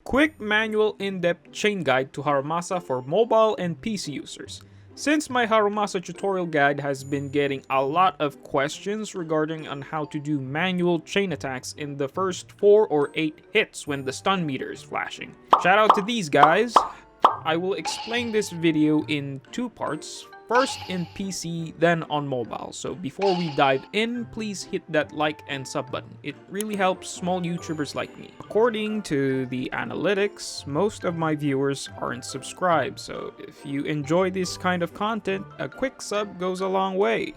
Quick manual in-depth chain guide to Harumasa for mobile and PC users. Since my Harumasa tutorial guide has been getting a lot of questions regarding on how to do manual chain attacks in the first 4 or 8 hits when the stun meter is flashing. Shout out to these guys. I will explain this video in 2 parts. First in PC, then on mobile. So before we dive in, please hit that like and sub button. It really helps small YouTubers like me. According to the analytics, most of my viewers aren't subscribed, so if you enjoy this kind of content, a quick sub goes a long way.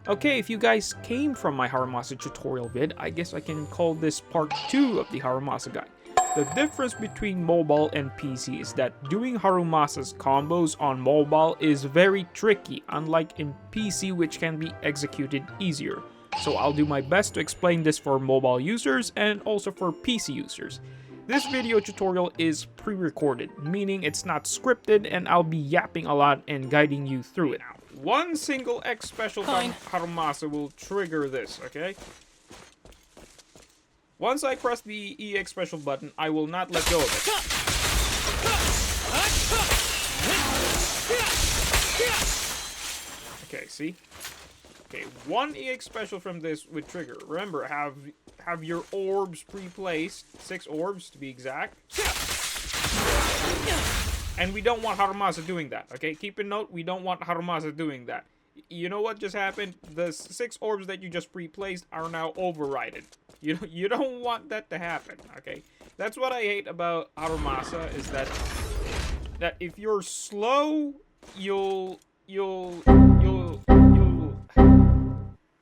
Okay, if you guys came from my Harumasa tutorial vid, I guess I can call this part 2 of the Harumasa guide. The difference between mobile and PC is that doing Harumasa's combos on mobile is very tricky, unlike in PC, which can be executed easier. So I'll do my best to explain this for mobile users and also for PC users. This video tutorial is pre-recorded, meaning it's not scripted, and I'll be yapping a lot and guiding you through it. One single X special from Harumasa will trigger this, okay? Once I press the EX special button, I will not let go of it. Okay, see? Okay, one EX special from this would trigger. Remember, have your orbs pre-placed, 6 orbs to be exact. And we don't want Harumasa doing that, okay? Keep in note, we don't want Harumasa doing that. You know what just happened? The 6 orbs that you just pre-placed are now overridden. You don't want that to happen, okay? That's what I hate about Harumasa, is that if you're slow, you'll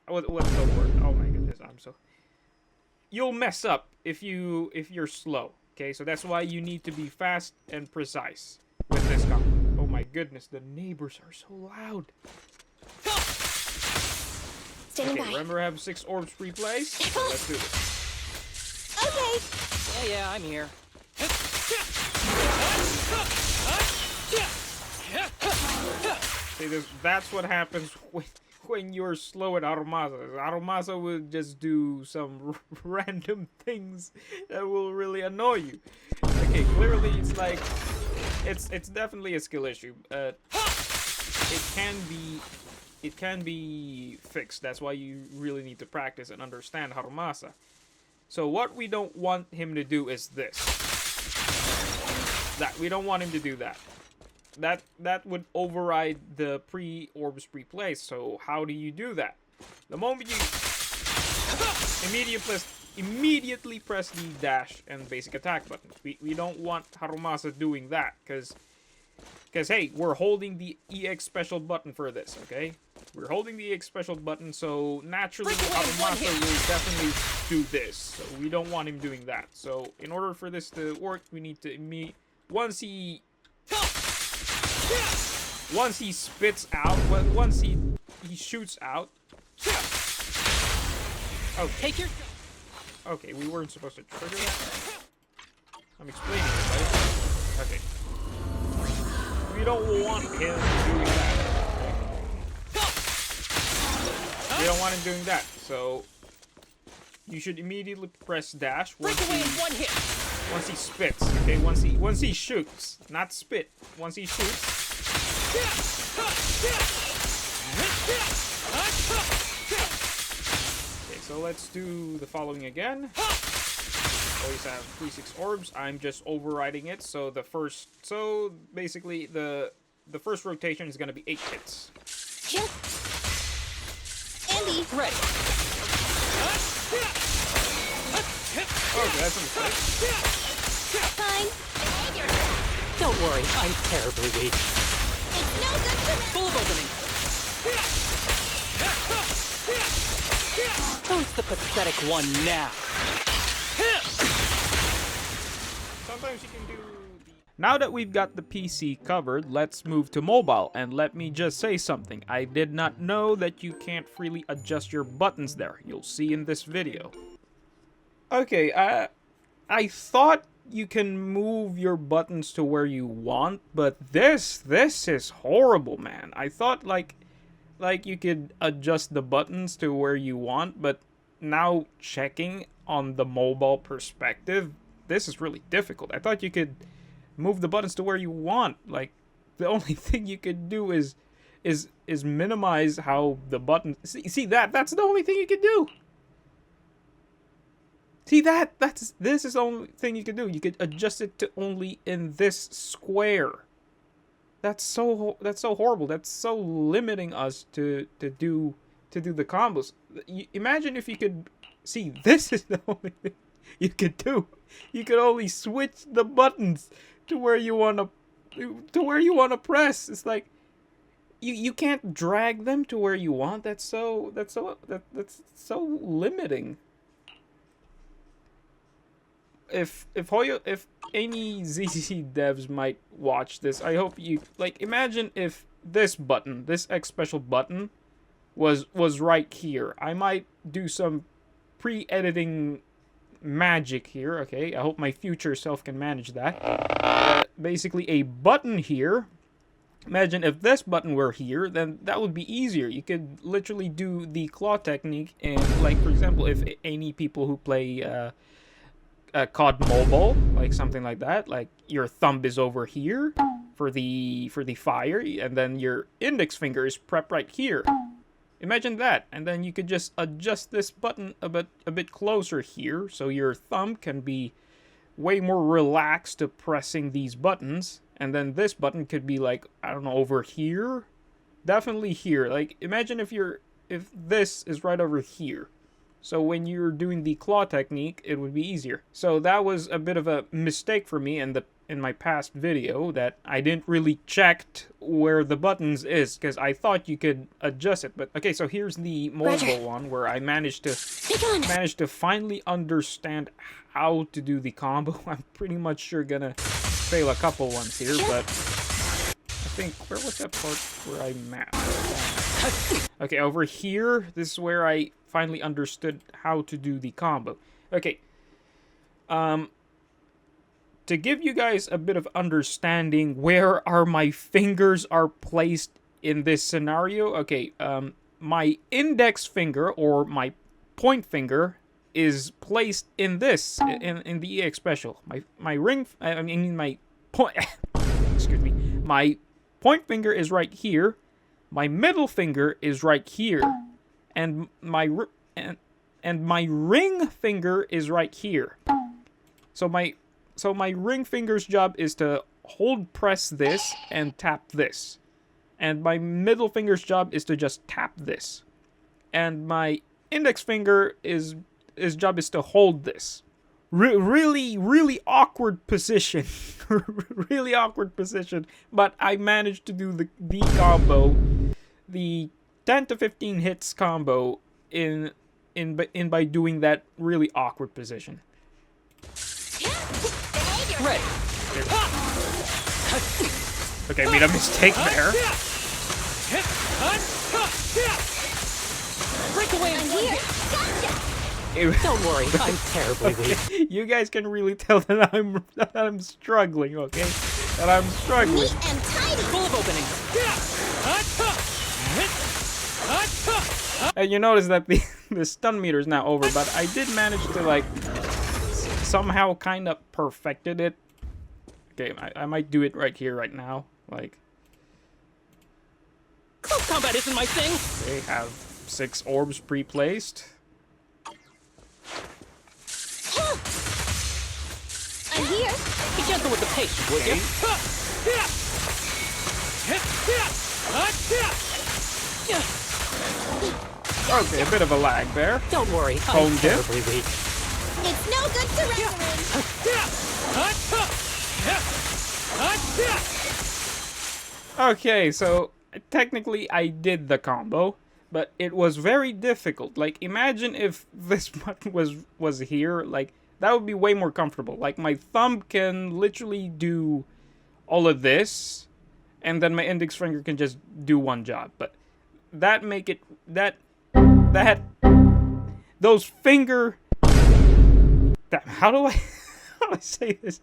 what's the word? Oh my goodness, you'll mess up if you're slow, okay? So that's why you need to be fast and precise with this combo. Oh my goodness, the neighbors are so loud. Okay, remember I have 6 orbs pre-placed? So let's do this. Okay. Yeah, I'm here. See, that's what happens when you're slow at Harumasa. Harumasa will just do some random things that will really annoy you. Okay, clearly it's like, it's definitely a skill issue. It can be fixed. That's why you really need to practice and understand Harumasa. So what we don't want him to do is this. We don't want him to do that. That would override the pre-orbs pre-place. So how do you do that? The moment you immediately press the dash and basic attack buttons. We don't want Harumasa doing that, because hey, we're holding the EX special button for this, okay? We're holding the EX special button, so naturally Harumasa will definitely do this. So we don't want him doing that. So in order for this to work, we need to once he spits out, once he shoots out. Oh, take your. Okay, we weren't supposed to trigger that. I'm explaining it, right? Okay. We don't want him doing that. We don't want him doing that, so you should immediately press dash once he spits. Okay, once he shoots, not spit. Once he shoots. Okay, so let's do the following again. Always have 3-6 orbs. I'm just overriding it. So basically the first rotation is gonna be 8 hits. Andy, ready. Okay, that's a mistake. Fine. Don't worry, I'm terribly weak. It's no good for that. Full of opening. Who's the pathetic one now? Sometimes you can do Now that we've got the PC covered, let's move to mobile, and let me just say something. I did not know that you can't freely adjust your buttons there. You'll see in this video. Okay, I thought you can move your buttons to where you want, but this is horrible, man. I thought like you could adjust the buttons to where you want, but now checking on the mobile perspective, this is really difficult. I thought you could move the buttons to where you want. Like, the only thing you could do is minimize how the button. See that? That's the only thing you can do. See that? This is the only thing you can do. You could adjust it to only in this square. That's so horrible. That's so limiting us to do the combos. Imagine if you could see. This is the only thing you could do. You could only switch the buttons to where you want to press. It's like you can't drag them to where you want. That's so limiting. If any ZZ devs might watch this, I hope you like imagine if this button, this X special button was right here. I might do some pre-editing magic here, okay? I hope my future self can manage that. Basically a button here. Imagine if this button were here, then that would be easier. You could literally do the claw technique, and like for example, if any people who play COD Mobile, like something like that, like your thumb is over here for the fire, and then your index finger is prepped right here. Imagine that, and then you could just adjust this button a bit closer here, so your thumb can be way more relaxed to pressing these buttons, and then this button could be like, I don't know, over here, definitely here. Like imagine if this is right over here. So when you're doing the claw technique, it would be easier. So that was a bit of a mistake for me in my past video, that I didn't really check where the buttons is, because I thought you could adjust it. But okay, so here's the mobile one where I managed to finally understand how to do the combo. I'm pretty much sure gonna fail a couple ones here, but I think where was that part where I mapped? Okay, over here, this is where I finally understood how to do the combo. Okay, to give you guys a bit of understanding where my fingers are placed in this scenario, okay, my index finger or my point finger is placed in this, in the EX special. My ring, I mean my point, excuse me, my point finger is right here. My middle finger is right here, and my ring finger is right here. So my ring finger's job is to hold press this and tap this, and my middle finger's job is to just tap this, and my index finger his job is to hold this. Really awkward position. Really awkward position, but I managed to do the combo, the 10 to 15 hits combo in by doing that really awkward position. Ready. Okay, made a mistake there. Break away and Here, gotcha! Don't worry, I'm terribly weak. You guys can really tell that I'm struggling, okay? That I'm struggling. Neat and tidy. Full of openings. And you notice that the stun meter is now over, but I did manage to like somehow kind of perfected it. Okay, I might do it right here, right now. Like, Close combat isn't my thing. they have 6 orbs pre-placed. I'm here. Be gentle with the pace, would you? Okay, a bit of a lag there. Don't worry, Home I'm dip. terribly weak. It's no good surrendering. Okay, so technically I did the combo, but it was very difficult. Like, imagine if this button was here, like, that would be way more comfortable. Like, my thumb can literally do all of this, and then my index finger can just do one job. But that make it, those finger, how do I say this?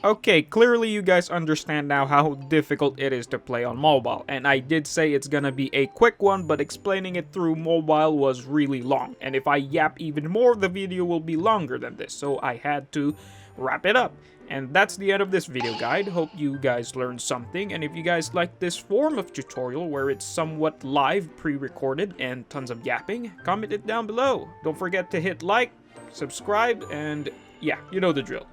Okay, clearly you guys understand now how difficult it is to play on mobile, and I did say it's gonna be a quick one, but explaining it through mobile was really long, and if I yap even more, the video will be longer than this, so I had to wrap it up. And that's the end of this video guide. Hope you guys learned something, and if you guys like this form of tutorial where it's somewhat live, pre-recorded, and tons of yapping, comment it down below. Don't forget to hit like, subscribe, and yeah, you know the drill.